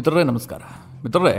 ಮಿತ್ರರೇ ನಮಸ್ಕಾರ. ಮಿತ್ರರೇ,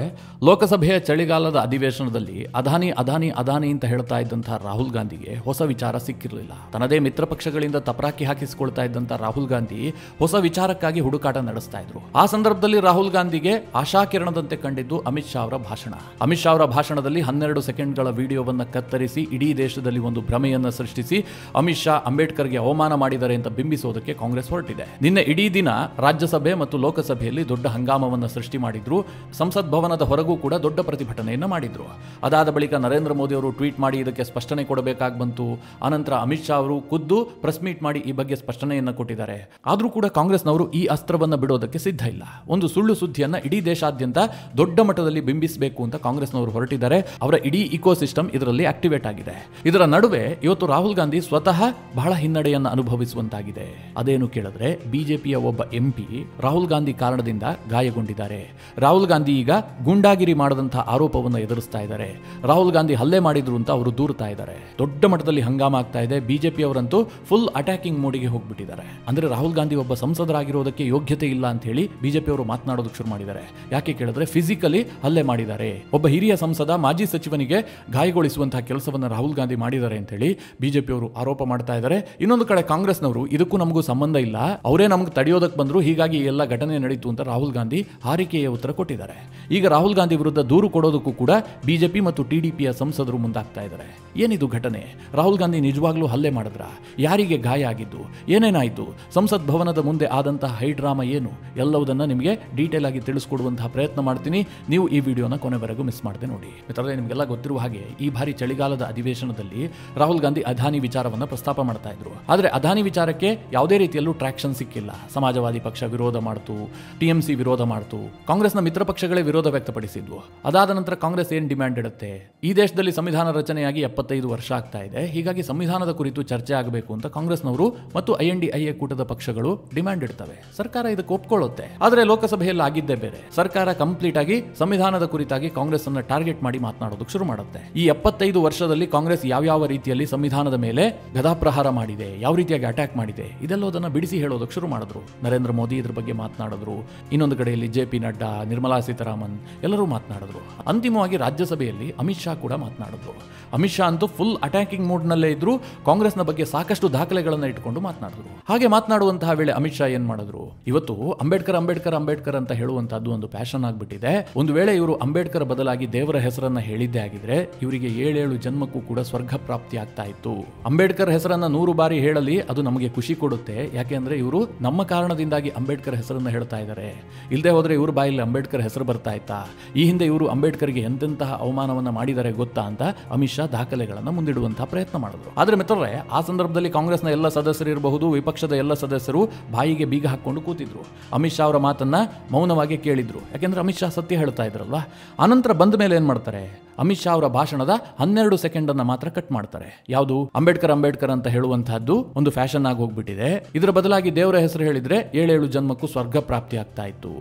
ಲೋಕಸಭೆಯ ಚಳಿಗಾಲದ ಅಧಿವೇಶನದಲ್ಲಿ ಅದಾನಿ ಅಂತ ಹೇಳ್ತಾ ಇದ್ದಂತಹ ರಾಹುಲ್ ಗಾಂಧಿಗೆ ಹೊಸ ವಿಚಾರ ಸಿಕ್ಕಿರಲಿಲ್ಲ. ತನ್ನದೇ ಮಿತ್ರ ಪಕ್ಷಗಳಿಂದ ತಪರಾಕಿ ಹಾಕಿಸಿಕೊಳ್ತಾ ಇದ್ದಂತಹ ರಾಹುಲ್ ಗಾಂಧಿ ಹೊಸ ವಿಚಾರಕ್ಕಾಗಿ ಹುಡುಕಾಟ ನಡೆಸ್ತಾ ಇದ್ರು. ಆ ಸಂದರ್ಭದಲ್ಲಿ ರಾಹುಲ್ ಗಾಂಧಿಗೆ ಆಶಾಕಿರಣದಂತೆ ಕಂಡಿದ್ದು ಅಮಿತ್ ಶಾ ಅವರ ಭಾಷಣ. ಅಮಿತ್ ಶಾ ಅವರ ಭಾಷಣದಲ್ಲಿ 12 ಸೆಕೆಂಡ್ಗಳ ವಿಡಿಯೋವನ್ನು ಕತ್ತರಿಸಿ ಇಡೀ ದೇಶದಲ್ಲಿ ಒಂದು ಭ್ರಮೆಯನ್ನು ಸೃಷ್ಟಿಸಿ ಅಮಿತ್ ಶಾ ಅಂಬೇಡ್ಕರ್ಗೆ ಅವಮಾನ ಮಾಡಿದ್ದಾರೆ ಅಂತ ಬಿಂಬಿಸೋದಕ್ಕೆ ಕಾಂಗ್ರೆಸ್ ಹೊರಟಿದೆ. ನಿನ್ನೆ ಇಡೀ ದಿನ ರಾಜ್ಯಸಭೆ ಮತ್ತು ಲೋಕಸಭೆಯಲ್ಲಿ ದೊಡ್ಡ ಹಂಗಾಮವನ್ನು ಸೃಷ್ಟಿ ಮಾಡಿದ್ರು. ಸಂಸತ್ ಭವನದ ಹೊರಗೂ ಕೂಡ ದೊಡ್ಡ ಪ್ರತಿಭಟನೆಯನ್ನು ಮಾಡಿದ್ರು. ಅದಾದ ಬಳಿಕ ನರೇಂದ್ರ ಮೋದಿ ಅವರು ಟ್ವೀಟ್ ಮಾಡಿ ಇದಕ್ಕೆ ಸ್ಪಷ್ಟನೆ ಕೊಡಬೇಕಾಗಿ ಬಂತು. ಆನಂತರ ಅಮಿತ್ ಶಾ ಅವರು ಖುದ್ದು ಪ್ರೆಸ್ ಮೀಟ್ ಮಾಡಿ ಈ ಬಗ್ಗೆ ಸ್ಪಷ್ಟನೆಯನ್ನು ಕೊಟ್ಟಿದ್ದಾರೆ. ಆದರೂ ಕೂಡ ಕಾಂಗ್ರೆಸ್ನವರು ಈ ಅಸ್ತ್ರವನ್ನು ಬಿಡೋದಕ್ಕೆ ಸಿದ್ಧ ಇಲ್ಲ. ಒಂದು ಸುಳ್ಳು ಸುದ್ದಿಯನ್ನ ಇಡೀ ದೇಶಾದ್ಯಂತ ದೊಡ್ಡ ಮಟ್ಟದಲ್ಲಿ ಬಿಂಬಿಸಬೇಕು ಅಂತ ಕಾಂಗ್ರೆಸ್ನವರು ಹೊರಟಿದ್ದಾರೆ. ಅವರ ಇಡೀ ಇಕೋಸಿಸ್ಟಮ್ ಇದರಲ್ಲಿ ಆಕ್ಟಿವೇಟ್ ಆಗಿದೆ. ಇದರ ನಡುವೆ ಇವತ್ತು ರಾಹುಲ್ ಗಾಂಧಿ ಸ್ವತಃ ಬಹಳ ಹಿನ್ನಡೆಯನ್ನು ಅನುಭವಿಸುವಂತಾಗಿದೆ. ಅದೇನು ಕೇಳಿದ್ರೆ, ಬಿಜೆಪಿಯ ಒಬ್ಬ ಎಂಪಿ ರಾಹುಲ್ ಗಾಂಧಿ ಕಾರಣದಿಂದ ಗಾಯಗೊಂಡಿದ್ದಾರೆ. ರಾಹುಲ್ ಗಾಂಧಿ ಈಗ ಗೂಂಡಾಗಿರಿ ಮಾಡದಂತಹ ಆರೋಪವನ್ನು ಎದುರಿಸ್ತಾ ಇದ್ದಾರೆ. ರಾಹುಲ್ ಗಾಂಧಿ ಹಲ್ಲೆ ಮಾಡಿದ್ರು ಅಂತ ಅವರು ದೂರ್ತಾ ಇದ್ದಾರೆ. ದೊಡ್ಡ ಮಟ್ಟದಲ್ಲಿ ಹಂಗಾಮ ಆಗ್ತಾ ಇದೆ. ಬಿಜೆಪಿ ಅವರಂತೂ ಫುಲ್ ಅಟ್ಯಾಕಿಂಗ್ ಮೋಡಿಗೆ ಹೋಗ್ಬಿಟ್ಟಿದ್ದಾರೆ. ಅಂದ್ರೆ ರಾಹುಲ್ ಗಾಂಧಿ ಒಬ್ಬ ಸಂಸದರಾಗಿರೋದಕ್ಕೆ ಯೋಗ್ಯತೆ ಇಲ್ಲ ಅಂತ ಹೇಳಿ ಬಿಜೆಪಿ ಅವರು ಮಾತನಾಡೋದಕ್ಕೆ ಶುರು ಮಾಡಿದ್ದಾರೆ. ಯಾಕೆ ಕೇಳಿದ್ರೆ, ಫಿಸಿಕಲಿ ಹಲ್ಲೆ ಮಾಡಿದ್ದಾರೆ. ಒಬ್ಬ ಹಿರಿಯ ಸಂಸದ, ಮಾಜಿ ಸಚಿವನಿಗೆ ಗಾಯಗೊಳಿಸುವಂತಹ ಕೆಲಸವನ್ನು ರಾಹುಲ್ ಗಾಂಧಿ ಮಾಡಿದ್ದಾರೆ ಅಂತ ಹೇಳಿ ಬಿಜೆಪಿ ಅವರು ಆರೋಪ ಮಾಡ್ತಾ ಇದ್ದಾರೆ. ಇನ್ನೊಂದು ಕಡೆ ಕಾಂಗ್ರೆಸ್ನವರು ಇದಕ್ಕೂ ನಮಗೂ ಸಂಬಂಧ ಇಲ್ಲ, ಅವರೇ ನಮಗೆ ತಡೆಯೋದಕ್ಕೆ ಬಂದ್ರು, ಹೀಗಾಗಿ ಎಲ್ಲ ಘಟನೆ ನಡೀತು ಅಂತ ರಾಹುಲ್ ಗಾಂಧಿ ಹಾರಿಕೆಯ ಉತ್ತರ ಕೊಟ್ಟಿದ್ದಾರೆ. ಈಗ ರಾಹುಲ್ ಗಾಂಧಿ ವಿರುದ್ಧ ದೂರು ಕೊಡೋದಕ್ಕೂ ಕೂಡ ಬಿಜೆಪಿ ಮತ್ತು ಟಿಡಿಪಿಯ ಸಂಸದರು ಮುಂದಾಗ್ತಾ ಇದ್ದಾರೆ. ಏನಿದು ಘಟನೆ? ರಾಹುಲ್ ಗಾಂಧಿ ನಿಜವಾಗ್ಲೂ ಹಲ್ಲೆ ಮಾಡಿದ್ರ? ಯಾರಿಗೆ ಗಾಯ ಆಗಿದ್ದು? ಏನೇನಾಯಿತು? ಸಂಸತ್ ಭವನದ ಮುಂದೆ ಆದಂತಹ ಹೈಡ್ರಾಮಾ ಏನು? ಎಲ್ಲವುದನ್ನು ನಿಮಗೆ ಡೀಟೇಲ್ ಆಗಿ ತಿಳಿಸ್ಕೊಡುವಂತಹ ಪ್ರಯತ್ನ ಮಾಡ್ತೀನಿ. ನೀವು ಈ ವಿಡಿಯೋನ ಕೊನೆವರೆಗೂ ಮಿಸ್ ಮಾಡದೆ ನೋಡಿ. ಮಿತ್ರರೇ, ನಿಮಗೆಲ್ಲ ಗೊತ್ತಿರುವ ಹಾಗೆ ಈ ಬಾರಿ ಚಳಿಗಾಲದ ಅಧಿವೇಶನದಲ್ಲಿ ರಾಹುಲ್ ಗಾಂಧಿ ಅದಾನಿ ವಿಚಾರವನ್ನು ಪ್ರಸ್ತಾಪ ಮಾಡ್ತಾ ಇದ್ರು. ಆದರೆ ಅದಾನಿ ವಿಚಾರಕ್ಕೆ ಯಾವುದೇ ರೀತಿಯಲ್ಲೂ ಟ್ರಾಕ್ಷನ್ ಸಿಕ್ಕಿಲ್ಲ. ಸಮಾಜವಾದಿ ಪಕ್ಷ ವಿರೋಧ ಮಾಡ್ತು, ಟಿಎಂಸಿ ವಿರೋಧ ಮಾಡ್ತು, ಕಾಂಗ್ರೆಸ್ನ ಮಿತ್ರ ಪಕ್ಷಗಳೇ ವಿರೋಧ ವ್ಯಕ್ತಪಡಿಸಿದ್ವು. ಅದಾದ ನಂತರ ಕಾಂಗ್ರೆಸ್ ಏನ್ ಡಿಮ್ಯಾಂಡ್ ಇಡುತ್ತೆ? ಈ ದೇಶದಲ್ಲಿ ಸಂವಿಧಾನ ರಚನೆಯಾಗಿ 75 ವರ್ಷ ಆಗ್ತಾ ಇದೆ. ಹೀಗಾಗಿ ಸಂವಿಧಾನದ ಕುರಿತು ಚರ್ಚೆ ಆಗಬೇಕು ಅಂತ ಕಾಂಗ್ರೆಸ್ನವರು ಮತ್ತು INDIA ಕೂಟದ ಪಕ್ಷಗಳು ಡಿಮ್ಯಾಂಡ್ ಇಡ್ತವೆ. ಸರ್ಕಾರ ಇದಕ್ಕೆ ಒಪ್ಕೊಳ್ಳುತ್ತೆ. ಆದರೆ ಲೋಕಸಭೆಯಲ್ಲಿ ಆಗಿದ್ದೇ ಬೇರೆ. ಸರ್ಕಾರ ಕಂಪ್ಲೀಟ್ ಆಗಿ ಸಂವಿಧಾನದ ಕುರಿತಾಗಿ ಕಾಂಗ್ರೆಸ್ ಅನ್ನ ಟಾರ್ಗೆಟ್ ಮಾಡಿ ಮಾತನಾಡೋದಕ್ಕೆ ಶುರು ಮಾಡುತ್ತೆ. ಈ 75 ವರ್ಷದಲ್ಲಿ ಕಾಂಗ್ರೆಸ್ ಯಾವ ರೀತಿಯಲ್ಲಿ ಸಂವಿಧಾನದ ಮೇಲೆ ಗದಾಪ್ರಹಾರ ಮಾಡಿದೆ, ಯಾವ ರೀತಿಯಾಗಿ ಅಟ್ಯಾಕ್ ಮಾಡಿದೆ, ಇದೆಲ್ಲೋದನ್ನ ಬಿಡಿಸಿ ಹೇಳೋದಕ್ಕೆ ಶುರು ಮಾಡಿದ್ರು. ನರೇಂದ್ರ ಮೋದಿ ಇದ್ರ ಬಗ್ಗೆ ಮಾತನಾಡಿದ್ರು. ಇನ್ನೊಂದು ಕಡೆಯಲ್ಲಿ JP ನಡ್ಡಾ, ನಿರ್ಮಲಾ ಸೀತಾರಾಮನ್ ಎಲ್ಲರೂ ಮಾತನಾಡಿದ್ರು. ಅಂತಿಮವಾಗಿ ರಾಜ್ಯಸಭೆಯಲ್ಲಿ ಅಮಿತ್ ಶಾ ಕೂಡ ಮಾತನಾಡಿದ್ರು. ಅಮಿತ್ ಶಾ ಅಂತೂ ಫುಲ್ ಅಟ್ಯಾಕಿಂಗ್ ಮೂಡ್ ನಲ್ಲೇ ಇದ್ರು. ಕಾಂಗ್ರೆಸ್ನ ಬಗ್ಗೆ ಸಾಕಷ್ಟು ದಾಖಲೆಗಳನ್ನು ಇಟ್ಕೊಂಡು ಮಾತನಾಡಿದ್ರು. ಹಾಗೆ ಮಾತನಾಡುವಂತಹ ವೇಳೆ ಅಮಿತ್ ಶಾ ಏನ್ ಮಾಡಿದ್ರು? ಇವತ್ತು ಅಂಬೇಡ್ಕರ್ ಅಂತ ಹೇಳುವಂತಹದ್ದು ಒಂದು ಪ್ಯಾಷನ್ ಆಗ್ಬಿಟ್ಟಿದೆ. ಒಂದು ವೇಳೆ ಇವರು ಅಂಬೇಡ್ಕರ್ ಬದಲಾಗಿ ದೇವರ ಹೆಸರನ್ನ ಹೇಳಿದ್ದೇ ಆಗಿದ್ರೆ ಇವರಿಗೆ 7 ಜನ್ಮಕ್ಕೂ ಕೂಡ ಸ್ವರ್ಗ ಪ್ರಾಪ್ತಿ ಆಗ್ತಾ ಇತ್ತು. ಅಂಬೇಡ್ಕರ್ ಹೆಸರನ್ನ 100 ಬಾರಿ ಹೇಳಲಿ, ಅದು ನಮಗೆ ಖುಷಿ ಕೊಡುತ್ತೆ. ಯಾಕೆಂದ್ರೆ ಇವರು ನಮ್ಮ ಕಾರಣದಿಂದಾಗಿ ಅಂಬೇಡ್ಕರ್ ಹೆಸರನ್ನ ಹೇಳ್ತಾ ಇದ್ದಾರೆ. ಇಲ್ಲದೆ ಹೋದ್ರೆ ಇವ್ರ ಬಾಯಲ್ಲಿ ಅಂಬೇಡ್ಕರ್ ಹೆಸರು ಬರ್ತಾ ಇತ್ತಾ? ಈ ಹಿಂದೆ ಇವರು ಅಂಬೇಡ್ಕರ್ಗೆ ಎಂತೆಂತಹ ಅವಮಾನವನ್ನ ಮಾಡಿದ್ದಾರೆ ಗೊತ್ತಾ ಅಂತ ಅಮಿತ್ ಶಾ ದಾಖಲೆಗಳನ್ನು ಮುಂದಿಡುವಂತಹ ಪ್ರಯತ್ನ ಮಾಡಿದ್ರು. ಆದ್ರೆ ಮಿತ್ರರೇ, ಆ ಸಂದರ್ಭದಲ್ಲಿ ಕಾಂಗ್ರೆಸ್ನ ಎಲ್ಲ ಸದಸ್ಯರು ಇರಬಹುದು, ವಿಪಕ್ಷದ ಎಲ್ಲ ಸದಸ್ಯರು ಬಾಯಿಗೆ ಬೀಗ ಹಾಕೊಂಡು ಕೂತಿದ್ರು. ಅಮಿತ್ ಶಾ ಅವರ ಮಾತನ್ನ ಮೌನವಾಗಿ ಕೇಳಿದ್ರು. ಯಾಕೆಂದ್ರೆ ಅಮಿತ್ ಶಾ ಸತ್ಯ ಹೇಳ್ತಾ ಇದ್ರಲ್ವಾ. ಆನಂತರ ಬಂದ ಮೇಲೆ ಏನ್ ಮಾಡ್ತಾರೆ? ಅಮಿತ್ ಶಾ ಅವರ ಭಾಷಣದ 12 ಸೆಕೆಂಡ್ ಅನ್ನ ಮಾತ್ರ ಕಟ್ ಮಾಡ್ತಾರೆ. ಯಾವುದು? ಅಂಬೇಡ್ಕರ್ ಅಂತ ಹೇಳುವಂತಹದ್ದು ಒಂದು ಫ್ಯಾಷನ್ ಆಗಿ ಹೋಗ್ಬಿಟ್ಟಿದೆ. ಇದರ ಬದಲಾಗಿ ದೇವರ ಹೆಸರು ಹೇಳಿದ್ರೆ 7 ಜನ್ಮಕ್ಕೂ ಸ್ವರ್ಗ ಪ್ರಾಪ್ತಿ ಆಗ್ತಾ ಇತ್ತು.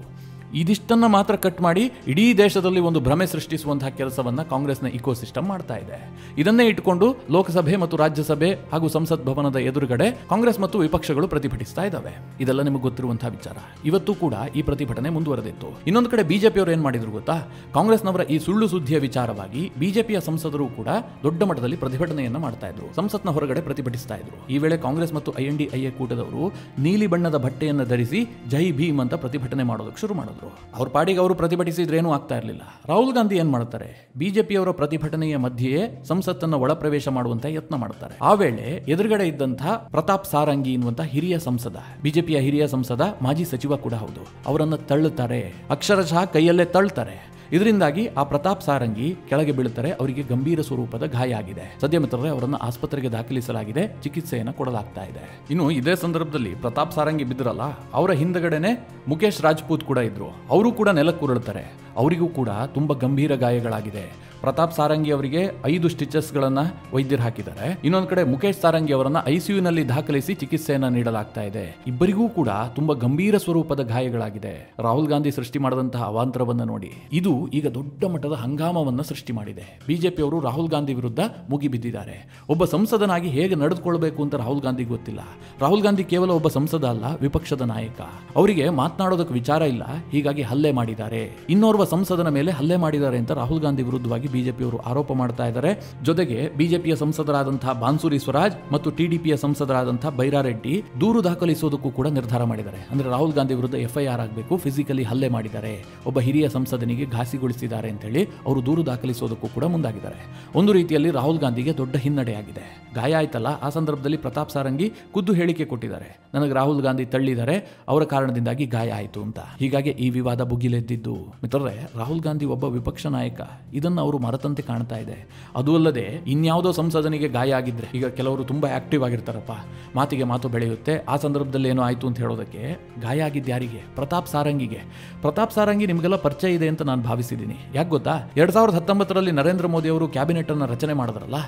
ಇದಿಷ್ಟನ್ನ ಮಾತ್ರ ಕಟ್ ಮಾಡಿ ಇಡೀ ದೇಶದಲ್ಲಿ ಒಂದು ಭ್ರಮೆ ಸೃಷ್ಟಿಸುವಂತಹ ಕೆಲಸವನ್ನ ಕಾಂಗ್ರೆಸ್ನ ಇಕೋಸಿಸ್ಟಮ್ ಮಾಡ್ತಾ ಇದೆ. ಇದನ್ನೇ ಇಟ್ಟುಕೊಂಡು ಲೋಕಸಭೆ ಮತ್ತು ರಾಜ್ಯಸಭೆ ಹಾಗೂ ಸಂಸತ್ ಭವನದ ಎದುರುಗಡೆ ಕಾಂಗ್ರೆಸ್ ಮತ್ತು ವಿಪಕ್ಷಗಳು ಪ್ರತಿಭಟಿಸ್ತಾ ಇದ್ದಾವೆ. ಇದೆಲ್ಲ ನಿಮಗೆ ಗೊತ್ತಿರುವಂತಹ ವಿಚಾರ. ಇವತ್ತು ಕೂಡ ಈ ಪ್ರತಿಭಟನೆ ಮುಂದುವರೆದಿತ್ತು. ಇನ್ನೊಂದು ಕಡೆ ಬಿಜೆಪಿಯವರು ಏನ್ ಮಾಡಿದ್ರು ಗೊತ್ತಾ? ಕಾಂಗ್ರೆಸ್ನವರ ಈ ಸುಳ್ಳು ಸುದ್ದಿಯ ವಿಚಾರವಾಗಿ ಬಿಜೆಪಿಯ ಸಂಸದರು ಕೂಡ ದೊಡ್ಡ ಮಟ್ಟದಲ್ಲಿ ಪ್ರತಿಭಟನೆಯನ್ನ ಮಾಡ್ತಾ ಇದ್ರು. ಸಂಸತ್ನ ಹೊರಗಡೆ ಪ್ರತಿಭಟಿಸ್ತಾ ಇದ್ರು. ಈ ವೇಳೆ ಕಾಂಗ್ರೆಸ್ ಮತ್ತು INDIA ಕೂಟದವರು ನೀಲಿ ಬಣ್ಣದ ಬಟ್ಟೆಯನ್ನು ಧರಿಸಿ ಜೈ ಭೀಮ್ ಅಂತ ಪ್ರತಿಭಟನೆ ಮಾಡೋದಕ್ಕೆ ಶುರು ಮಾಡಿದ್ರು. ಅವ್ರ ಪಾಡಿಗೆ ಅವರು ಪ್ರತಿಭಟಿಸಿದ್ರೇನೂ ಆಗ್ತಾ ಇರಲಿಲ್ಲ. ರಾಹುಲ್ ಗಾಂಧಿ ಏನ್ ಮಾಡ್ತಾರೆ? ಬಿಜೆಪಿಯವರ ಪ್ರತಿಭಟನೆಯ ಮಧ್ಯೆಯೇ ಸಂಸತ್ತನ್ನು ಒಳಪ್ರವೇಶ ಮಾಡುವಂತ ಯತ್ನ ಮಾಡ್ತಾರೆ. ಆ ವೇಳೆ ಎದುರುಗಡೆ ಇದ್ದಂತಹ ಪ್ರತಾಪ್ ಸಾರಂಗಿ ಎನ್ನುವಂತ ಹಿರಿಯ ಸಂಸದ, ಬಿಜೆಪಿಯ ಹಿರಿಯ ಸಂಸದ, ಮಾಜಿ ಸಚಿವ ಕೂಡ ಹೌದು, ಅವರನ್ನು ತಳ್ಳುತ್ತಾರೆ. ಅಕ್ಷರಶಃ ಕೈಯಲ್ಲೇ ತಳ್ಳುತ್ತಾರೆ. ಇದರಿಂದಾಗಿ ಆ ಪ್ರತಾಪ್ ಸಾರಂಗಿ ಕೆಳಗೆ ಬೀಳುತ್ತಾರೆ. ಅವರಿಗೆ ಗಂಭೀರ ಸ್ವರೂಪದ ಗಾಯ ಆಗಿದೆ. ಸದ್ಯ ಮಿತ್ರರೇ, ಅವರನ್ನು ಆಸ್ಪತ್ರೆಗೆ ದಾಖಲಿಸಲಾಗಿದೆ. ಚಿಕಿತ್ಸೆಯನ್ನು ಕೊಡಲಾಗ್ತಾ ಇದೆ. ಇನ್ನು ಇದೇ ಸಂದರ್ಭದಲ್ಲಿ ಪ್ರತಾಪ್ ಸಾರಂಗಿ ಬಿದ್ರಲ್ಲ, ಅವರ ಹಿಂದಗಡೆನೆ ಮುಖೇಶ್ ರಾಜ್ಪೂತ್ ಕೂಡ ಇದ್ರು. ಅವರು ಕೂಡ ನೆಲಕ್ಕೆ ಉರುಳುತ್ತಾರೆ. ಅವರಿಗೂ ಕೂಡ ತುಂಬಾ ಗಂಭೀರ ಗಾಯಗಳಾಗಿದೆ. ಪ್ರತಾಪ್ ಸಾರಂಗಿ ಅವರಿಗೆ 5 ಸ್ಟಿಚಸ್ಗಳನ್ನು ವೈದ್ಯರು ಹಾಕಿದ್ದಾರೆ. ಇನ್ನೊಂದು ಕಡೆ ಮುಖೇಶ್ ಸಾರಂಗಿ ಅವರನ್ನ ಐಸಿಯುನಲ್ಲಿ ದಾಖಲಿಸಿ ಚಿಕಿತ್ಸೆಯನ್ನ ನೀಡಲಾಗ್ತಾ ಇದೆ. ಇಬ್ಬರಿಗೂ ಕೂಡ ತುಂಬಾ ಗಂಭೀರ ಸ್ವರೂಪದ ಗಾಯಗಳಾಗಿದೆ. ರಾಹುಲ್ ಗಾಂಧಿ ಸೃಷ್ಟಿ ಮಾಡಿದಂತಹ ಅವಾಂತರವನ್ನು ನೋಡಿ. ಇದು ಈಗ ದೊಡ್ಡ ಮಟ್ಟದ ಹಂಗಾಮವನ್ನು ಸೃಷ್ಟಿ ಮಾಡಿದೆ. ಬಿಜೆಪಿಯವರು ರಾಹುಲ್ ಗಾಂಧಿ ವಿರುದ್ಧ ಮುಗಿಬಿದ್ದಿದ್ದಾರೆ. ಒಬ್ಬ ಸಂಸದನಾಗಿ ಹೇಗೆ ನಡೆದುಕೊಳ್ಬೇಕು ಅಂತ ರಾಹುಲ್ ಗಾಂಧಿ ಗೊತ್ತಿಲ್ಲ. ರಾಹುಲ್ ಗಾಂಧಿ ಕೇವಲ ಒಬ್ಬ ಸಂಸದ ಅಲ್ಲ, ವಿಪಕ್ಷದ ನಾಯಕ. ಅವರಿಗೆ ಮಾತನಾಡೋದಕ್ಕೆ ವಿಚಾರ ಇಲ್ಲ, ಹೀಗಾಗಿ ಹಲ್ಲೆ ಮಾಡಿದ್ದಾರೆ. ಇನ್ನೋರ್ವ ಸಂಸದನ ಮೇಲೆ ಹಲ್ಲೆ ಮಾಡಿದ್ದಾರೆ ಅಂತ ರಾಹುಲ್ ಗಾಂಧಿ ವಿರುದ್ಧವಾಗಿ ಬಿಜೆಪಿಯವರು ಆರೋಪ ಮಾಡ್ತಾ ಇದ್ದಾರೆ. ಜೊತೆಗೆ ಬಿಜೆಪಿಯ ಸಂಸದರಾದಂತಹ ಬಾನ್ಸುರಿ ಸ್ವರಾಜ್ ಮತ್ತು ಟಿಡಿಪಿಯ ಸಂಸದರಾದಂತಹ ಬೈರಾರೆಡ್ಡಿ ದೂರು ದಾಖಲಿಸುವುದಕ್ಕೂ ಕೂಡ ನಿರ್ಧಾರ ಮಾಡಿದ್ದಾರೆ. ಅಂದ್ರೆ ರಾಹುಲ್ ಗಾಂಧಿ ವಿರುದ್ಧ ಎಫ್ಐಆರ್ ಆಗಬೇಕು, ಫಿಸಿಕಲಿ ಹಲ್ಲೆ ಮಾಡಿದ್ದಾರೆ, ಒಬ್ಬ ಹಿರಿಯ ಸಂಸದನಿಗೆ ಘಾಸಿಗೊಳಿಸಿದ್ದಾರೆ ಅಂತ ಹೇಳಿ ಅವರು ದೂರು ದಾಖಲಿಸುವುದಕ್ಕೂ ಕೂಡ ಮುಂದಾಗಿದ್ದಾರೆ. ಒಂದು ರೀತಿಯಲ್ಲಿ ರಾಹುಲ್ ಗಾಂಧಿಗೆ ದೊಡ್ಡ ಹಿನ್ನಡೆಯಾಗಿದೆ. ಗಾಯ ಆಯ್ತಲ್ಲ, ಆ ಸಂದರ್ಭದಲ್ಲಿ ಪ್ರತಾಪ್ ಸಾರಂಗಿ ಖುದ್ದು ಹೇಳಿಕೆ ಕೊಟ್ಟಿದ್ದಾರೆ, ನನಗೆ ರಾಹುಲ್ ಗಾಂಧಿ ತಳ್ಳಿದ್ದಾರೆ, ಅವರ ಕಾರಣದಿಂದಾಗಿ ಗಾಯ ಆಯಿತು ಅಂತ. ಹೀಗಾಗಿ ಈ ವಿವಾದ ಭುಗಿಲೆದ್ದಿದ್ದು. ಮಿತ್ರರೇ, ರಾಹುಲ್ ಗಾಂಧಿ ಒಬ್ಬ ವಿಪಕ್ಷ ನಾಯಕ, ಇದನ್ನು ಅವರು ಮರೆತಂತೆ ಕಾಣ್ತಾ ಇದೆ. ಅದು ಅಲ್ಲದೆ ಇನ್ಯಾವುದೋ ಸಂಸದನಿಗೆ ಗಾಯ ಆಗಿದ್ರೆ, ಈಗ ಕೆಲವರು ತುಂಬಾ ಆಕ್ಟಿವ್ ಆಗಿರ್ತಾರಪ್ಪ, ಮಾತಿಗೆ ಮಾತು ಬೆಳೆಯುತ್ತೆ, ಆ ಸಂದರ್ಭದಲ್ಲಿ ಏನೋ ಆಯಿತು ಅಂತ ಹೇಳೋದಕ್ಕೆ ಗಾಯ ಆಗಿದ್ದು ಯಾರಿಗೆ? ಪ್ರತಾಪ್ ಸಾರಂಗಿಗೆ. ಪ್ರತಾಪ್ ಸಾರಂಗಿ ನಿಮಗೆಲ್ಲ ಪರಿಚಯ ಇದೆ ಅಂತ ನಾನು ಭಾವಿಸಿದ್ದೀನಿ. ಯಾಕೆ ಗೊತ್ತಾ? 2019ರಲ್ಲಿ ನರೇಂದ್ರ ಮೋದಿ ಅವರು ಕ್ಯಾಬಿನೆಟ್ ಅನ್ನು ರಚನೆ ಮಾಡಿದ್ರಲ್ಲ,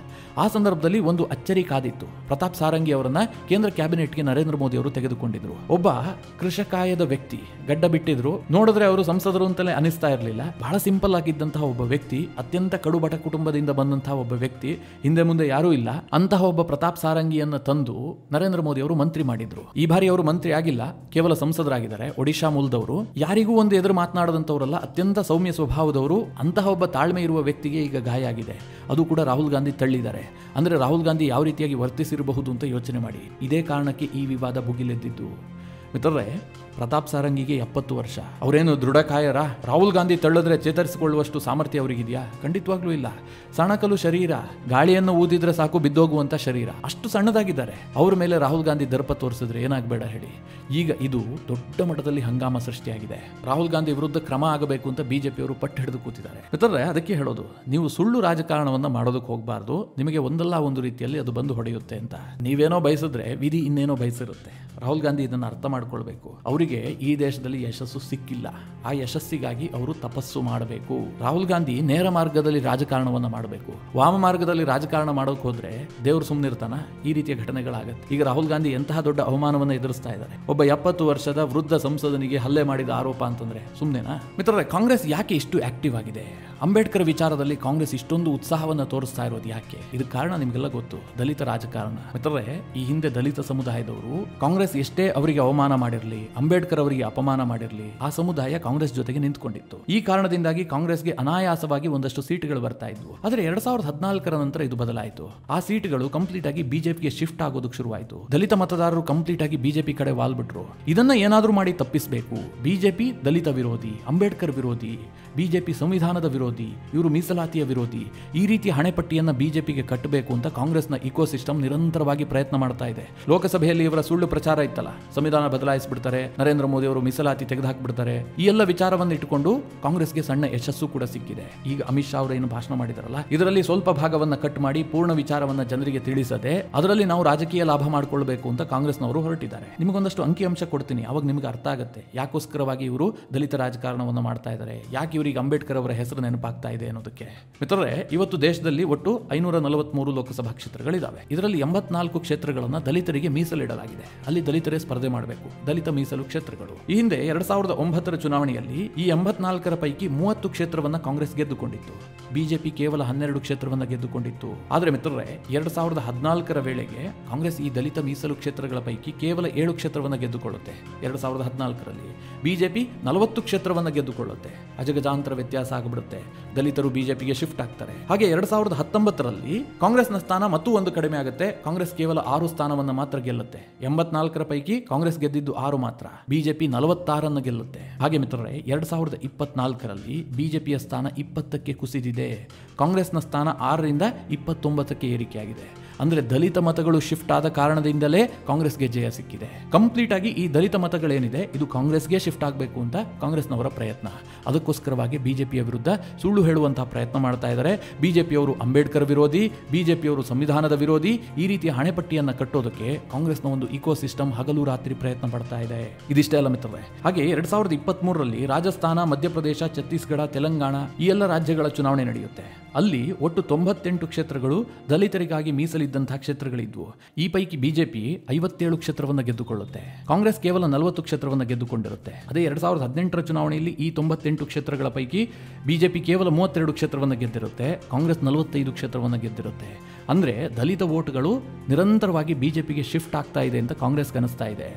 ಆ ಸಂದರ್ಭದಲ್ಲಿ ಒಂದು ಅಚ್ಚರಿ ಕಾದಿತ್ತು. ಪ್ರತಾಪ್ ಸಾರಂಗಿ ಅವರನ್ನ ಕೇಂದ್ರ ಕ್ಯಾಬಿನೆಟ್ಗೆ ನರೇಂದ್ರ ಮೋದಿ ಅವರು ತೆಗೆದುಕೊಂಡಿದ್ರು. ಒಬ್ಬ ಕೃಷಕಾಯದ ವ್ಯಕ್ತಿ, ಗಡ್ಡ ಬಿಟ್ಟಿದ್ರು, ನೋಡಿದ್ರೆ ಅವರು ಸಂಸದರು ಅಂತಲೇ ಅನಿಸ್ತಾ ಇರಲಿಲ್ಲ. ಬಹಳ ಸಿಂಪಲ್ ಆಗಿದ್ದಂತಹ ಒಬ್ಬ ವ್ಯಕ್ತಿ, ಅತ್ಯಂತ ಕಡುಬಡ ಕುಟುಂಬದಿಂದ ಬಂದಂತಹ ಒಬ್ಬ ವ್ಯಕ್ತಿ, ಹಿಂದೆ ಮುಂದೆ ಯಾರೂ ಇಲ್ಲ ಅಂತಹ ಒಬ್ಬ ಪ್ರತಾಪ್ ಸಾರಂಗಿಯನ್ನ ತಂದು ನರೇಂದ್ರ ಮೋದಿ ಅವರು ಮಂತ್ರಿ ಮಾಡಿದ್ರು. ಈ ಬಾರಿ ಅವರು ಮಂತ್ರಿ ಆಗಿಲ್ಲ, ಕೇವಲ ಸಂಸದರಾಗಿದ್ದಾರೆ. ಒಡಿಶಾ ಮೂಲದವರು, ಯಾರಿಗೂ ಒಂದು ಎದುರು ಮಾತನಾಡದಂತವರಲ್ಲ, ಅತ್ಯಂತ ಸೌಮ್ಯ ಸ್ವಭಾವದವರು. ಅಂತಹ ಒಬ್ಬ ತಾಳ್ಮೆ ಇರುವ ವ್ಯಕ್ತಿಗೆ ಈಗ ಗಾಯ ಆಗಿದೆ, ಅದು ಕೂಡ ರಾಹುಲ್ ಗಾಂಧಿ ತಳ್ಳಿದ್ದಾರೆ. ಅಂದ್ರೆ ರಾಹುಲ್ ಗಾಂಧಿ ಯಾವ ರೀತಿಯಾಗಿ ವರ್ತಿಸಿರಬಹುದು ಅಂತ ಯೋಚನೆ ಮಾಡಿ. ಇದೇ ಕಾರಣಕ್ಕೆ ಈ ವಿವಾದ ಭುಗಿಲೆದ್ದಿದ್ದು. ಮಿತ್ರರೇ, ಪ್ರತಾಪ್ ಸಾರಂಗಿಗೆ 70 ವರ್ಷ. ಅವರೇನು ದೃಢಕಾಯರ? ರಾಹುಲ್ ಗಾಂಧಿ ತಳ್ಳಿದ್ರೆ ಚೇತರಿಸಿಕೊಳ್ಳುವಷ್ಟು ಸಾಮರ್ಥ್ಯ ಅವರಿಗಿದೆಯಾ? ಖಂಡಿತವಾಗ್ಲೂ ಇಲ್ಲ. ಸಣಕಲು ಶರೀರ, ಗಾಳಿಯನ್ನು ಊದಿದ್ರೆ ಸಾಕು ಬಿದ್ದೋಗುವಂತ ಶರೀರ, ಅಷ್ಟು ಸಣ್ಣದಾಗಿದ್ದಾರೆ. ಅವ್ರ ಮೇಲೆ ರಾಹುಲ್ ಗಾಂಧಿ ದರ್ಪ ತೋರಿಸಿದ್ರೆ ಏನಾಗಬೇಡ ಹೇಳಿ. ಈಗ ಇದು ದೊಡ್ಡ ಮಟ್ಟದಲ್ಲಿ ಹಂಗಾಮ ಸೃಷ್ಟಿಯಾಗಿದೆ. ರಾಹುಲ್ ಗಾಂಧಿ ವಿರುದ್ಧ ಕ್ರಮ ಆಗಬೇಕು ಅಂತ ಬಿಜೆಪಿಯವರು ಪಟ್ಟು ಹಿಡಿದು ಕೂತಿದ್ದಾರೆ. ಮಿತ್ರರೇ, ಅದಕ್ಕೆ ಹೇಳೋದು, ನೀವು ಸುಳ್ಳು ರಾಜಕಾರಣವನ್ನ ಮಾಡೋದಕ್ಕೆ ಹೋಗಬಾರ್ದು. ನಿಮಗೆ ಒಂದಲ್ಲ ಒಂದು ರೀತಿಯಲ್ಲಿ ಅದು ಬಂದು ಹೊಡೆಯುತ್ತೆ ಅಂತ. ನೀವೇನೋ ಬಯಸಿದ್ರೆ ವಿಧಿ ಇನ್ನೇನೋ ಬಯಸಿರುತ್ತೆ. ರಾಹುಲ್ ಗಾಂಧಿ ಇದನ್ನು ಅರ್ಥ ಮಾಡ್ಕೊಳ್ಬೇಕು. ಅವರಿಗೆ ಈ ದೇಶದಲ್ಲಿ ಯಶಸ್ಸು ಸಿಕ್ಕಿಲ್ಲ, ಆ ಯಶಸ್ಸಿಗಾಗಿ ಅವರು ತಪಸ್ಸು ಮಾಡಬೇಕು. ರಾಹುಲ್ ಗಾಂಧಿ ನೇರ ಮಾರ್ಗದಲ್ಲಿ ರಾಜಕಾರಣವನ್ನ ಮಾಡಬೇಕು. ವಾಮ ಮಾರ್ಗದಲ್ಲಿ ರಾಜಕಾರಣ ಮಾಡೋಕೆ ಹೋದ್ರೆ ದೇವರು ಸುಮ್ಮನಿರ್ತಾನ? ಈ ರೀತಿಯ ಘಟನೆಗಳಾಗತ್ತೆ. ಈಗ ರಾಹುಲ್ ಗಾಂಧಿ ಎಂತಹ ದೊಡ್ಡ ಅವಮಾನವನ್ನು ಎದುರಿಸ್ತಾ ಇದ್ದಾರೆ. ಒಬ್ಬ 70 ವರ್ಷದ ವೃದ್ಧ ಸಂಸದನಿಗೆ ಹಲ್ಲೆ ಮಾಡಿದ ಆರೋಪ ಅಂತಂದ್ರೆ ಸುಮ್ಮನೆನಾ? ಮಿತ್ರರೇ, ಕಾಂಗ್ರೆಸ್ ಯಾಕೆ ಇಷ್ಟು ಆಕ್ಟಿವ್ ಆಗಿದೆ? ಅಂಬೇಡ್ಕರ್ ವಿಚಾರದಲ್ಲಿ ಕಾಂಗ್ರೆಸ್ ಇಷ್ಟೊಂದು ಉತ್ಸಾಹವನ್ನು ತೋರಿಸ್ತಾ ಇರೋದು ಯಾಕೆ? ಇದಕ್ಕೆ ಕಾರಣ ನಿಮಗೆಲ್ಲ ಗೊತ್ತು, ದಲಿತ ರಾಜಕಾರಣ. ಮಿತ್ರರೇ, ಈ ಹಿಂದೆ ದಲಿತ ಸಮುದಾಯದವರು ಕಾಂಗ್ರೆಸ್ ಎಷ್ಟೇ ಅವರಿಗೆ ಅವಮಾನ ಮಾಡಿರಲಿ, ಅಂಬೇಡ್ಕರ್ ಅವರಿಗೆ ಅಪಮಾನ ಮಾಡಿರಲಿ, ಆ ಸಮುದಾಯ ಕಾಂಗ್ರೆಸ್ ಜೊತೆಗೆ ನಿಂತ್ಕೊಂಡಿತ್ತು. ಈ ಕಾರಣದಿಂದಾಗಿ ಕಾಂಗ್ರೆಸ್ಗೆ ಅನಾಯಾಸವಾಗಿ ಒಂದಷ್ಟು ಸೀಟ್ಗಳು ಬರ್ತಾ ಇದ್ವು. ಆದರೆ 2014ರ ನಂತರ ಇದು ಬದಲಾಯಿತು. ಆ ಸೀಟ್ಗಳು ಕಂಪ್ಲೀಟ್ ಆಗಿ ಬಿಜೆಪಿಗೆ ಶಿಫ್ಟ್ ಆಗೋದಕ್ಕೆ ಶುರುವಾಯಿತು. ದಲಿತ ಮತದಾರರು ಕಂಪ್ಲೀಟ್ ಆಗಿ ಬಿಜೆಪಿ ಕಡೆ ವಾಲ್ಬಿಟ್ರು. ಇದನ್ನ ಏನಾದ್ರೂ ಮಾಡಿ ತಪ್ಪಿಸಬೇಕು. ಬಿಜೆಪಿ ದಲಿತ ವಿರೋಧಿ, ಅಂಬೇಡ್ಕರ್ ವಿರೋಧಿ, ಬಿಜೆಪಿ ಸಂವಿಧಾನದ ವಿರೋಧಿ, ಇವರು ಮೀಸಲಾತಿಯ ವಿರೋಧಿ, ಈ ರೀತಿಯ ಹಣೆಪಟ್ಟಿಯನ್ನ ಬಿಜೆಪಿಗೆ ಕಟ್ಟಬೇಕು ಅಂತ ಕಾಂಗ್ರೆಸ್ನ ಇಕೋಸಿಸ್ಟಮ್ ನಿರಂತರವಾಗಿ ಪ್ರಯತ್ನ ಮಾಡ್ತಾ ಇದೆ. ಲೋಕಸಭೆಯಲ್ಲಿ ಇವರ ಸುಳ್ಳು ಪ್ರಚಾರ ಇತ್ತಲ್ಲ, ಸಂವಿಧಾನ ಬದಲಾಯಿಸಿಬಿಡ್ತಾರೆ, ನರೇಂದ್ರ ಮೋದಿ ಅವರು ಮೀಸಲಾತಿ ತೆಗೆದುಹಾಕ್ಬಿಡ್ತಾರೆ, ಈ ಎಲ್ಲ ವಿಚಾರವನ್ನು ಇಟ್ಟುಕೊಂಡು ಕಾಂಗ್ರೆಸ್ಗೆ ಸಣ್ಣ ಯಶಸ್ಸು ಕೂಡ ಸಿಕ್ಕಿದೆ. ಈಗ ಅಮಿತ್ ಶಾ ಅವರು ಏನು ಭಾಷಣ ಮಾಡಿದಾರಲ್ಲ, ಇದರಲ್ಲಿ ಸ್ವಲ್ಪ ಭಾಗವನ್ನ ಕಟ್ ಮಾಡಿ ಪೂರ್ಣ ವಿಚಾರವನ್ನ ಜನರಿಗೆ ತಿಳಿಸದೆ ಅದರಲ್ಲಿ ನಾವು ರಾಜಕೀಯ ಲಾಭ ಮಾಡಿಕೊಳ್ಳಬೇಕು ಅಂತ ಕಾಂಗ್ರೆಸ್ನವರು ಹೊರಟಿದ್ದಾರೆ. ನಿಮಗೊಂದಷ್ಟು ಅಂಕಿಅಂಶ ಕೊಡ್ತೀನಿ, ಅವಾಗ ನಿಮಗೆ ಅರ್ಥ ಆಗುತ್ತೆ ಯಾಕೋಸ್ಕರವಾಗಿ ಇವರು ದಲಿತ ರಾಜಕಾರಣವನ್ನು ಮಾಡ್ತಾ ಇದ್ದಾರೆ, ಯಾಕೆ ಇವರಿಗೆ ಅಂಬೇಡ್ಕರ್ ಅವರ ಹೆಸರು ನೆನಪಾಗ್ತಾ ಇದೆ ಅನ್ನೋದಕ್ಕೆ. ಮಿತ್ರರೇ, ಇವತ್ತು ದೇಶದಲ್ಲಿ ಒಟ್ಟು 543 ಲೋಕಸಭಾ ಕ್ಷೇತ್ರಗಳಿದಾವೆ. ಇದರಲ್ಲಿ 84 ಕ್ಷೇತ್ರಗಳನ್ನ ದಲಿತರಿಗೆ ಮೀಸಲಿಡಲಾಗಿದೆ. ಅಲ್ಲಿ ದಲಿತರೇ ಸ್ಪರ್ಧೆ ಮಾಡಬೇಕು, ದಲಿತ ಮೀಸಲು ಕ್ಷೇತ್ರಗಳು. ಈ ಹಿಂದೆ 2009ರ ಚುನಾವಣೆಯಲ್ಲಿ ಈ 84ರ ಪೈಕಿ 30 ಕ್ಷೇತ್ರವನ್ನ ಕಾಂಗ್ರೆಸ್ ಗೆದ್ದುಕೊಂಡಿತ್ತು. ಬಿಜೆಪಿ ಕೇವಲ 12 ಕ್ಷೇತ್ರವನ್ನ ಗೆದ್ದುಕೊಂಡಿತ್ತು. ಆದ್ರೆ ಮಿತ್ರರೇ, 2014ರ ವೇಳೆಗೆ ಕಾಂಗ್ರೆಸ್ ಈ ದಲಿತ ಮೀಸಲು ಕ್ಷೇತ್ರಗಳ ಪೈಕಿ ಕೇವಲ 7 ಕ್ಷೇತ್ರವನ್ನ ಗೆದ್ದುಕೊಳ್ಳುತ್ತೆ. 2014ರಲ್ಲಿ ಬಿಜೆಪಿ 40 ಕ್ಷೇತ್ರವನ್ನ ಗೆದ್ದುಕೊಳ್ಳುತ್ತೆ. ಅಜಗಜಾಂತರ ವ್ಯತ್ಯಾಸ ಆಗಿಬಿಡುತ್ತೆ. ದಲಿತರು ಬಿಜೆಪಿಗೆ ಶಿಫ್ಟ್ ಆಗ್ತಾರೆ. ಹಾಗೆ 2019ರಲ್ಲಿ ಕಾಂಗ್ರೆಸ್ನ ಸ್ಥಾನ ಮತ್ತೂ ಒಂದು ಕಡಿಮೆ ಆಗುತ್ತೆ. ಕಾಂಗ್ರೆಸ್ ಕೇವಲ 6 ಸ್ಥಾನವನ್ನ ಮಾತ್ರ ಗೆಲ್ಲುತ್ತೆ. 84ರ ಪೈಕಿ ಕಾಂಗ್ರೆಸ್ ಗೆದ್ದಿದ್ದು 6 ಮಾತ್ರ, ಬಿಜೆಪಿ 46 ಗೆಲ್ಲುತ್ತೆ. ಹಾಗೆ ಮಿತ್ರರೇ, 2024ರಲ್ಲಿ ಬಿಜೆಪಿಯ ಸ್ಥಾನ 20ಕ್ಕೆ ಕುಸಿದಿದೆ. ಕಾಂಗ್ರೆಸ್ನ ಸ್ಥಾನ 6ರಿಂದ 29ಕ್ಕೆ ಏರಿಕೆಯಾಗಿದೆ. ಅಂದ್ರೆ ದಲಿತ ಮತಗಳು ಶಿಫ್ಟ್ ಆದ ಕಾರಣದಿಂದಲೇ ಕಾಂಗ್ರೆಸ್ಗೆ ಜಯ ಸಿಕ್ಕಿದೆ. ಕಂಪ್ಲೀಟ್ ಆಗಿ ಈ ದಲಿತ ಮತಗಳೇನಿದೆ ಇದು ಕಾಂಗ್ರೆಸ್ಗೆ ಶಿಫ್ಟ್ ಆಗಬೇಕು ಅಂತ ಕಾಂಗ್ರೆಸ್ನವರ ಪ್ರಯತ್ನ. ಅದಕ್ಕೋಸ್ಕರವಾಗಿ ಬಿಜೆಪಿಯ ವಿರುದ್ಧ ಸುಳ್ಳು ಹೇಳುವಂತಹ ಪ್ರಯತ್ನ ಮಾಡ್ತಾ ಇದ್ದಾರೆ. ಬಿಜೆಪಿಯವರು ಅಂಬೇಡ್ಕರ್ ವಿರೋಧಿ, ಬಿಜೆಪಿಯವರು ಸಂವಿಧಾನದ ವಿರೋಧಿ, ಈ ರೀತಿಯ ಹಣೆಪಟ್ಟಿಯನ್ನ ಕಟ್ಟೋದಕ್ಕೆ ಕಾಂಗ್ರೆಸ್ನ ಒಂದು ಇಕೋಸಿಸ್ಟಮ್ ಹಗಲು ರಾತ್ರಿ ಪ್ರಯತ್ನ ಪಡ್ತಾ ಇದೆ. ಇದಿಷ್ಟೇ ಅಲ್ಲ ಮಿತ್ರರೇ, ಹಾಗೆ 2023ರಲ್ಲಿ ರಾಜಸ್ಥಾನ, ಮಧ್ಯಪ್ರದೇಶ, ಛತ್ತೀಸ್ಗಢ, ತೆಲಂಗಾಣ ಈ ಎಲ್ಲ ರಾಜ್ಯಗಳ ಚುನಾವಣೆ ನಡೆಯುತ್ತೆ. ಅಲ್ಲಿ ಒಟ್ಟು 98 ಕ್ಷೇತ್ರಗಳು ದಲಿತರಿಗಾಗಿ ಮೀಸಲಿ ಇದ್ದಂತಹ ಕ್ಷೇತ್ರಗಳಿದ್ವು. ಈ ಪೈಕಿ ಬಿಜೆಪಿ 57 ಕ್ಷೇತ್ರವನ್ನು ಗೆದ್ದುಕೊಳ್ಳುತ್ತೆ. ಕಾಂಗ್ರೆಸ್ ಕೇವಲ 40 ಕ್ಷೇತ್ರವನ್ನು ಗೆದ್ದುಕೊಂಡಿರುತ್ತೆ. ಅದೇ 2018ರ ಚುನಾವಣೆಯಲ್ಲಿ ಈ 98 ಕ್ಷೇತ್ರಗಳ ಪೈಕಿ ಬಿಜೆಪಿ ಕೇವಲ 32 ಕ್ಷೇತ್ರವನ್ನು ಗೆದ್ದಿರುತ್ತೆ, ಕಾಂಗ್ರೆಸ್ 45 ಕ್ಷೇತ್ರವನ್ನು ಗೆದ್ದಿರುತ್ತೆ. ಅಂದರೆ ದಲಿತ ವೋಟ್ಗಳು ನಿರಂತರವಾಗಿ ಬಿಜೆಪಿಗೆ ಶಿಫ್ಟ್ ಆಗ್ತಾ ಇದೆ ಅಂತ ಕಾಂಗ್ರೆಸ್ಗೆ ಅನಿಸ್ತಾ ಇದೆ.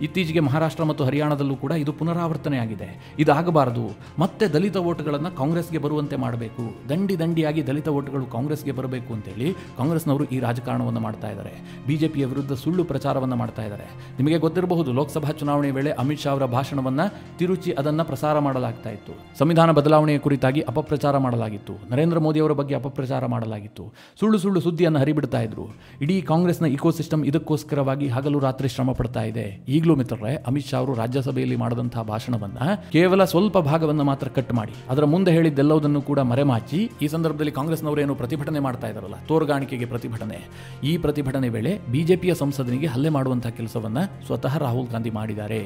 ಇತ್ತೀಚೆಗೆ ಮಹಾರಾಷ್ಟ್ರ ಮತ್ತು ಹರಿಯಾಣದಲ್ಲೂ ಕೂಡ ಇದು ಪುನರಾವರ್ತನೆ ಆಗಿದೆ. ಇದಾಗಬಾರದು. ಮತ್ತೆ ದಲಿತ ವೋಟ್ಗಳನ್ನು ಕಾಂಗ್ರೆಸ್ಗೆ ಬರುವಂತೆ ಮಾಡಬೇಕು, ದಂಡಿಯಾಗಿ ದಲಿತ ವೋಟ್ಗಳು ಕಾಂಗ್ರೆಸ್ಗೆ ಬರಬೇಕು ಅಂತೇಳಿ ಕಾಂಗ್ರೆಸ್ನವರು ಈ ರಾಜಕಾರಣವನ್ನು ಮಾಡ್ತಾ ಇದ್ದಾರೆ. ಬಿಜೆಪಿಯ ವಿರುದ್ಧ ಸುಳ್ಳು ಪ್ರಚಾರವನ್ನು ಮಾಡ್ತಾ ಇದ್ದಾರೆ. ನಿಮಗೆ ಗೊತ್ತಿರಬಹುದು, ಲೋಕಸಭಾ ಚುನಾವಣೆ ವೇಳೆ ಅಮಿತ್ ಶಾ ಅವರ ಭಾಷಣವನ್ನು ತಿರುಚಿ ಅದನ್ನು ಪ್ರಸಾರ ಮಾಡಲಾಗ್ತಾ ಇತ್ತು. ಸಂವಿಧಾನ ಬದಲಾವಣೆಯ ಕುರಿತಾಗಿ ಅಪಪ್ರಚಾರ ಮಾಡಲಾಗಿತ್ತು. ನರೇಂದ್ರ ಮೋದಿ ಅವರ ಬಗ್ಗೆ ಅಪಪ್ರಚಾರ ಮಾಡಲಾಗಿತ್ತು. ಸುಳ್ಳು ಸುದ್ದಿಯನ್ನು ಹರಿಬಿಡ್ತಾ ಇದ್ರು. ಇಡೀ ಕಾಂಗ್ರೆಸ್ನ ಇಕೋಸಿಸ್ಟಮ್ ಇದಕ್ಕೋಸ್ಕರವಾಗಿ ಹಗಲು ರಾತ್ರಿ ಶ್ರಮ ಪಡ್ತಾ ಇದೆ. ಈಗಲೂ ಮಿತ್ರರೇ, ಅಮಿತ್ ಶಾ ಅವರು ರಾಜ್ಯಸಭೆಯಲ್ಲಿ ಮಾಡಿದಂತಹ ಭಾಷಣವನ್ನ ಕೇವಲ ಸ್ವಲ್ಪ ಭಾಗವನ್ನು ಮಾತ್ರ ಕಟ್ ಮಾಡಿ ಅದರ ಮುಂದೆ ಹೇಳಿದ್ದೆಲ್ಲವುದನ್ನು ಕೂಡ ಮರೆಮಾಚಿ, ಈ ಸಂದರ್ಭದಲ್ಲಿ ಕಾಂಗ್ರೆಸ್ನವರು ಏನು ಪ್ರತಿಭಟನೆ ಮಾಡ್ತಾ ಇದ್ದಾರಲ್ಲ, ತೋರ್ಗಾಣಿಕೆಗೆ ಪ್ರತಿಭಟನೆ, ಈ ಪ್ರತಿಭಟನೆ ವೇಳೆ ಬಿಜೆಪಿಯ ಸಂಸದನಿಗೆ ಹಲ್ಲೆ ಮಾಡುವಂತಹ ಕೆಲಸವನ್ನ ಸ್ವತಃ ರಾಹುಲ್ ಗಾಂಧಿ ಮಾಡಿದ್ದಾರೆ.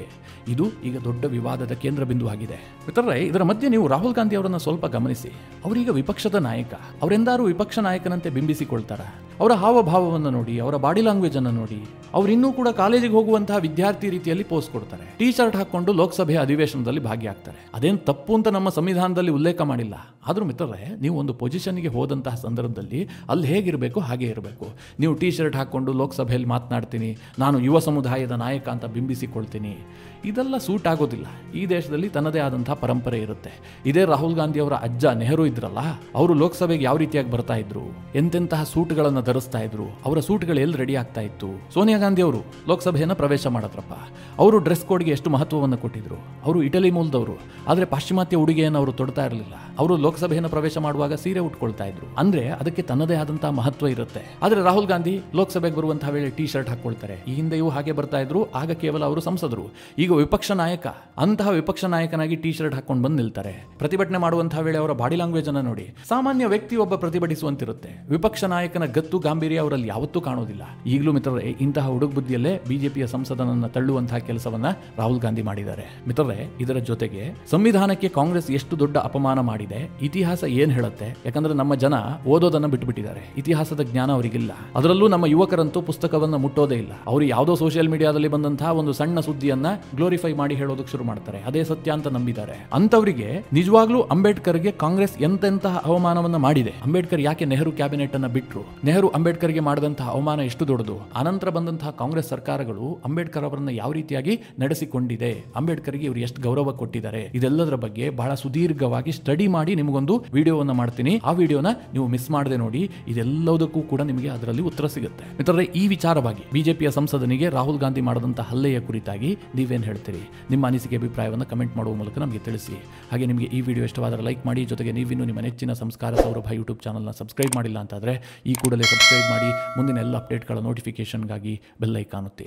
ಇದು ಈಗ ದೊಡ್ಡ ವಿವಾದದ ಕೇಂದ್ರ ಬಿಂದುವಾಗಿದೆ. ಮಿತ್ರರೇ, ಇದರ ಮಧ್ಯೆ ನೀವು ರಾಹುಲ್ ಗಾಂಧಿ ಅವರನ್ನ ಸ್ವಲ್ಪ ಗಮನಿಸಿ. ಅವರೀಗ ವಿಪಕ್ಷದ ನಾಯಕ. ಅವರೆಂದಾರು ವಿಪಕ್ಷ ನಾಯಕನಂತೆ ಬಿಂಬಿಸಿಕೊಳ್ತಾರ? ಅವರ ಹಾವಭಾವವನ್ನು ನೋಡಿ, ಅವರ ಬಾಡಿ ಲ್ಯಾಂಗ್ವೇಜ್ ಅನ್ನು ನೋಡಿ, ಅವರು ಇನ್ನೂ ಕೂಡ ಕಾಲೇಜಿಗೆ ಹೋಗುವಂತಹ ವಿದ್ಯಾರ್ಥಿ ರೀತಿಯಲ್ಲಿ ಪೋಸ್ ಕೊಡ್ತಾರೆ. ಟೀ ಶರ್ಟ್ ಹಾಕೊಂಡು ಲೋಕಸಭೆಯ ಅಧಿವೇಶನದಲ್ಲಿ ಭಾಗಿಯಾಗ್ತಾರೆ. ಅದೇನು ತಪ್ಪು ಅಂತ ನಮ್ಮ ಸಂವಿಧಾನದಲ್ಲಿ ಉಲ್ಲೇಖ ಮಾಡಿಲ್ಲ. ಆದ್ರೂ ಮಿತ್ರರೇ, ನೀವು ಒಂದು ಪೊಸಿಷನ್ಗೆ ಹೋದಂತಹ ಸಂದರ್ಭದಲ್ಲಿ ಅಲ್ಲಿ ಹೇಗಿರಬೇಕು ಹಾಗೆ ಇರಬೇಕು. ನೀವು ಟೀ ಶರ್ಟ್ ಹಾಕೊಂಡು ಲೋಕಸಭೆಯಲ್ಲಿ ಮಾತನಾಡ್ತೀನಿ, ನಾನು ಯುವ ಸಮುದಾಯದ ನಾಯಕ ಅಂತ ಬಿಂಬಿಸಿಕೊಳ್ತೀನಿ, ಇದೆಲ್ಲ ಸೂಟ್ ಆಗೋದಿಲ್ಲ. ಈ ದೇಶದಲ್ಲಿ ತನ್ನದೇ ಆದಂತಹ ಪರಂಪರೆ ಇರುತ್ತೆ. ಇದೇ ರಾಹುಲ್ ಗಾಂಧಿ ಅವರ ಅಜ್ಜ ನೆಹರು ಇದ್ರಲ್ಲ, ಅವರು ಲೋಕಸಭೆಗೆ ಯಾವ ರೀತಿಯಾಗಿ ಬರ್ತಾ ಇದ್ರು, ಎಂತೆಂತಹ ಸೂಟ್ಗಳನ್ನು ಧರಿಸ್ತಾ ಇದ್ರು, ಅವರ ಸೂಟ್ಗಳು ಎಲ್ಲಿ ರೆಡಿ ಆಗ್ತಾ ಇತ್ತು. ಸೋನಿಯಾ ಗಾಂಧಿ ಅವರು ಲೋಕಸಭೆಯನ್ನು ಪ್ರವೇಶ ಮಾಡಿದ್ರಪ್ಪ, ಅವರು ಡ್ರೆಸ್ ಕೋಡ್ಗೆ ಎಷ್ಟು ಮಹತ್ವವನ್ನು ಕೊಟ್ಟಿದ್ರು. ಅವರು ಇಟಲಿ ಮೂಲದವರು, ಆದರೆ ಪಾಶ್ಚಿಮಾತ್ಯ ಉಡುಗೆಯನ್ನು ಅವರು ತೊಡ್ತಾ ಇರಲಿಲ್ಲ. ಅವರು ಲೋಕಸಭೆಯನ್ನು ಪ್ರವೇಶ ಮಾಡುವಾಗ ಸೀರೆ ಉಟ್ಕೊಳ್ತಾ ಇದ್ರು. ಅಂದ್ರೆ ಅದಕ್ಕೆ ತನ್ನದೇ ಆದಂತಹ ಮಹತ್ವ ಇರುತ್ತೆ. ಆದರೆ ರಾಹುಲ್ ಗಾಂಧಿ ಲೋಕಸಭೆಗೆ ಬರುವಂತಹ ವೇಳೆ ಟೀ ಶರ್ಟ್ ಹಾಕೊಳ್ತಾರೆ. ಈ ಹಿಂದೆಯೂ ಹಾಗೆ ಬರ್ತಾ ಇದ್ರು. ಆಗ ಕೇವಲ ಅವರು ಸಂಸದರು, ಈಗ ವಿಪಕ್ಷ ನಾಯಕ. ಅಂತಹ ವಿಪಕ್ಷ ನಾಯಕನಾಗಿ ಟೀ ಶರ್ಟ್ ಹಾಕೊಂಡು ಬಂದು ನಿಲ್ತಾರೆ. ಪ್ರತಿಭಟನೆ ಮಾಡುವಂತಹ ವೇಳೆ ಅವರ ಬಾಡಿ ಲ್ಯಾಂಗ್ವೇಜ್ ಅನ್ನು ನೋಡಿ. ಸಾಮಾನ್ಯ ವ್ಯಕ್ತಿ ಒಬ್ಬ ಪ್ರತಿಭಟಿಸುವಂತಿರುತ್ತೆ. ವಿಪಕ್ಷ ನಾಯಕನ ಗತ್ತು ಗಾಂಭೀರ್ಯ ಅವರಲ್ಲಿ ಯಾವತ್ತೂ ಕಾಣೋದಿಲ್ಲ. ಈಗಲೂ ಮಿತ್ರರೇ, ಇಂತಹ ಹುಡುಗ ಬುದ್ಧಿಯಲ್ಲೇ ಬಿಜೆಪಿಯ ಸಂಸದನನ್ನು ತಳ್ಳುವಂತಹ ಕೆಲಸವನ್ನ ರಾಹುಲ್ ಗಾಂಧಿ ಮಾಡಿದ್ದಾರೆ. ಮಿತ್ರರೇ, ಇದರ ಜೊತೆಗೆ ಸಂವಿಧಾನಕ್ಕೆ ಕಾಂಗ್ರೆಸ್ ಎಷ್ಟು ದೊಡ್ಡ ಅಪಮಾನ ಮಾಡಿದೆ, ಇತಿಹಾಸ ಏನ್ ಹೇಳುತ್ತೆ. ಯಾಕಂದ್ರೆ ನಮ್ಮ ಜನ ಓದೋದನ್ನ ಬಿಟ್ಟುಬಿಟ್ಟಿದ್ದಾರೆ. ಇತಿಹಾಸದ ಜ್ಞಾನ ಅವರಿಗಿಲ್ಲ. ಅದರಲ್ಲೂ ನಮ್ಮ ಯುವಕರಂತೂ ಪುಸ್ತಕವನ್ನ ಮುಟ್ಟೋದೇ ಇಲ್ಲ. ಅವರು ಯಾವುದೋ ಸೋಷಿಯಲ್ ಮೀಡಿಯಾದಲ್ಲಿ ಬಂದಂತಹ ಒಂದು ಸಣ್ಣ ಸುದ್ದಿಯನ್ನ ಗ್ಲೋರಿಫೈ ಮಾಡಿ ಹೇಳೋದಕ್ಕೆ ಶುರು ಮಾಡ್ತಾರೆ. ಅದೇ ಸತ್ಯ ಅಂತ ನಂಬಿದ್ದಾರೆ. ಅಂತವರಿಗೆ ನಿಜವಾಗ್ಲೂ ಅಂಬೇಡ್ಕರ್ಗೆ ಕಾಂಗ್ರೆಸ್ ಎಂತೆಂತಹ ಅವಮಾನವನ್ನ ಮಾಡಿದೆ. ಅಂಬೇಡ್ಕರ್ ಯಾಕೆ ನೆಹರು ಕ್ಯಾಬಿನೆಟ್ ಅನ್ನ ಬಿಟ್ರು, ನೆಹರು ಅಂಬೇಡ್ಕರ್ಗೆ ಮಾಡಿದಂತಹ ಅವಮಾನ ಎಷ್ಟು ದೊಡ್ಡದು. ಅನಂತರ ಬಂದಂತಹ ಕಾಂಗ್ರೆಸ್ ಸರ್ಕಾರಗಳು ಅಂಬೇಡ್ಕರ್ ಅವರನ್ನ ಯಾವ ರೀತಿಯಾಗಿ ನಡೆಸಿಕೊಂಡಿದೆ, ಅಂಬೇಡ್ಕರ್ಗೆ ಇವರು ಎಷ್ಟು ಗೌರವ ಕೊಟ್ಟಿದ್ದಾರೆ, ಇದೆಲ್ಲದರ ಬಗ್ಗೆ ಬಹಳ ಸುದೀರ್ಘವಾಗಿ ಸ್ಟಡಿ ಮಾಡಿ ನಿಮಗೊಂದು ವಿಡಿಯೋವನ್ನ ಮಾಡ್ತೀನಿ. ಆ ವಿಡಿಯೋನ ನೀವು ಮಿಸ್ ಮಾಡದೆ ನೋಡಿ. ಇದೆಲ್ಲದಕ್ಕೂ ಕೂಡ ನಿಮಗೆ ಅದರಲ್ಲಿ ಉತ್ತರ ಸಿಗುತ್ತೆ. ಮಿತ್ರರೇ, ಈ ವಿಚಾರವಾಗಿ ಬಿಜೆಪಿಯ ಸಂಸದನಿಗೆ ರಾಹುಲ್ ಗಾಂಧಿ ಮಾಡಿದಂತಹ ಹಲ್ಲೆಯ ಕುರಿತಾಗಿ ನೀವೇನು ಹೇಳ್ತೀರಿ? ನಿಮ್ಮ ಅನಿಸಿಕೆ ಅಭಿಪ್ರಾಯವನ್ನು ಕಮೆಂಟ್ ಮಾಡುವ ಮೂಲಕ ನಮಗೆ ತಿಳಿಸಿ. ಹಾಗೆ ನಿಮಗೆ ಈ ವಿಡಿಯೋ ಇಷ್ಟವಾದರೆ ಲೈಕ್ ಮಾಡಿ. ಜೊತೆಗೆ ನೀವಿನ್ನೂ ನಿಮ್ಮ ನೆಚ್ಚಿನ ಸಂಸ್ಕಾರ ಸೌರಭ ಯೂಟ್ಯೂಬ್ ಚಾನಲ್ನ ಸಬ್ಸ್ಕ್ರೈಬ್ ಮಾಡಿಲ್ಲ ಅಂತಾದರೆ ಈ ಕೂಡಲೇ ಸಬ್ಸ್ಕ್ರೈಬ್ ಮಾಡಿ. ಮುಂದಿನ ಎಲ್ಲ ಅಪ್ಡೇಟ್ಗಳ ನೋಟಿಫಿಕೇಶನ್ಗಾಗಿ ಬೆಲ್ ಐಕಾನ್ ಒತ್ತಿ.